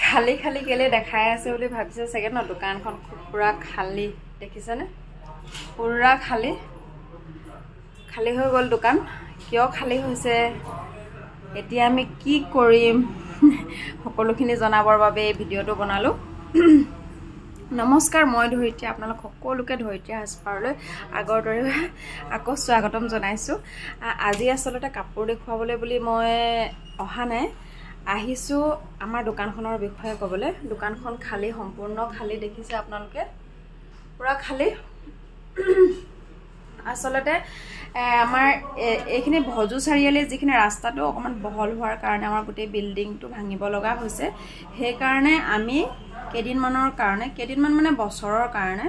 খালি খালি কেলে দেখাই আছে বুলি ভাবিছে চাগে ন দোকানখন পুৰা খালি দেখিছেনে পুৰা খালি খালি হৈ গ'ল দোকান কিয় খালি হৈছে এতিয়া আমি কি কৰিম সকলোখিনি জনাবৰ বাবে এই ভিডিঅটো বনালো নমস্কাৰ মই ধৰিত্ৰী আপোনালোক সকলোকে ধৰিত্ৰী হাজপাৰলৈ আগৰ দৰে আকৌ স্বাগতম জনাইছো আজি আসলতে কাপোৰ দেখুৱাবলৈ বুলি মই অহা নাই আহিছো আমাৰ দোকানখনৰ বিষয়ে ক'বলৈ দোকানখন খালি সম্পূৰ্ণ খালি দেখিছে আপোনালোকে পুৰা খালি আসলতে আমাৰ এইখিনি ভজু চাৰিআলি যিখিনি ৰাস্তাটো অকমান বহল হোৱাৰ কাৰণে আমাৰ গোটেই বিল্ডিংটো ভাঙিব লগা হৈছে সেই কাৰণে আমি কেদিনমান মানে বছৰৰ কাৰণে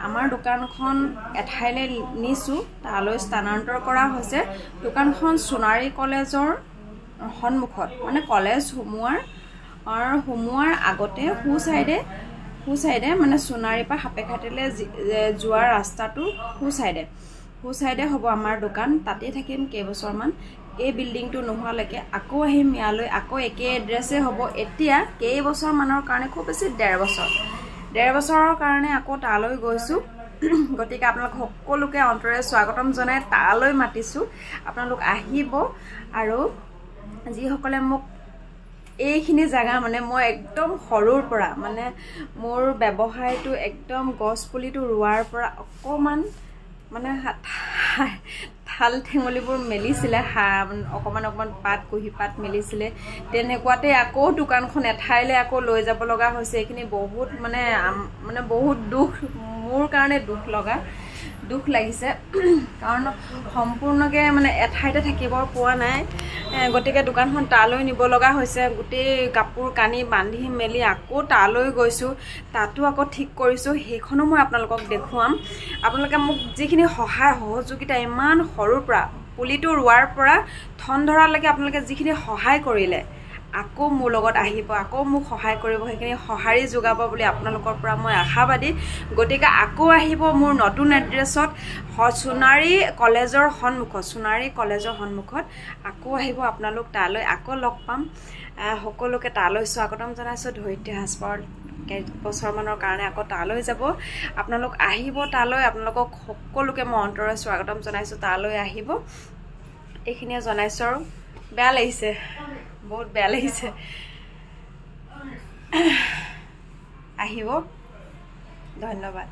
আমাৰ দোকানখন এঠাইলৈ নিছো তালৈ স্থানান্তৰ কৰা হৈছে দোকানখন সোণাৰী কলেজৰ সন্মুখত মানে কলেজ হুমুৱাৰ আগতে হু সাইডে মানে সোণাৰী পা হাপেখাটিলে যোৱাৰ ৰাস্তাটো হু সাইডে হ'ব আমাৰ দোকান তাতে থাকিম কেইবছৰমান এই বিল্ডিংটো নোহোৱালৈকে আকৌ আহিম ইয়ালৈ আকৌ একে এড্ৰেছে হ'ব এতিয়া কেইবছৰ মানৰ কাৰণে খুব বেছি 1.5 বছৰৰ কাৰণে আকৌ তালৈ গৈছো গতিকে আপোনালোক সকলোকে অন্তৰে স্বাগতম জনাই তালৈ মাতিছো আপোনালোক আহিব আৰু যি সকলে মোক এইখিনি জায়গা মানে মই একদম সৰুৰ পৰা মানে মোৰ ব্যৱসায়টো একদম গছ পুলিটো ৰুৱাৰ পৰা অকমান মানে থাল ঠেঙলিবোৰ মেলিছিলে অকমান পাত কুহি পাত মেলিছিলে তেনেকুৱাতে আকৌ দোকানখন এঠাইলে আকৌ লৈ যাব লগা হৈছে এইখিনি বহুত মানে বহুত দুখ মোৰ কাৰণে দুখ লাগিছে কাৰণ সম্পূৰ্ণকে মানে এঠাইতে থাকিব পোৱা নাই গতিকে দোকানখন তালৈ নিব লগা হৈছে গোটেই কাপোৰ কানি বান্ধি মেলি আকৌ তালৈ গৈছো তাতো আকৌ ঠিক কৰিছো হেখনো মই আপোনালোকক দেখুৱাম আপোনালোকে মোক যিখিনি সহায় সহযোগিতা ইমান সৰুৰ পৰা পুলিটো ৰুৱাৰ পৰা থন ধৰালৈকে আপোনালোকে যিখিনি সহায় কৰিলে আকৌ মোৰ লগত আহিব আকৌ মোক সহায় কৰিব হেখিনি সহাৰি যোগাব বুলি আপোনালোকৰ পৰা মই আশাবাদী গতিকে আকৌ আহিব মোৰ নতুন এড্ৰেছত সোণাৰী কলেজৰ সন্মুখত আকৌ আহিব আপোনালোক তালৈ আকৌ লগ পাম সকলোকে তালৈ স্বাগতম জনাইছো ধৰিত্ৰী হাজপাৰ কেইবছৰমানৰ কাৰণে আকৌ তালৈ যাব আপোনালোক আহিব তালৈ আপোনালোকক সকলোকে মই অন্তৰে স্বাগতম জনাইছো তালৈ আহিব এইখিনিয়ে জনাইছো আৰু বেয়া লাগিছে বহুত বেয়া লাগিছে আহিব ধন্যবাদ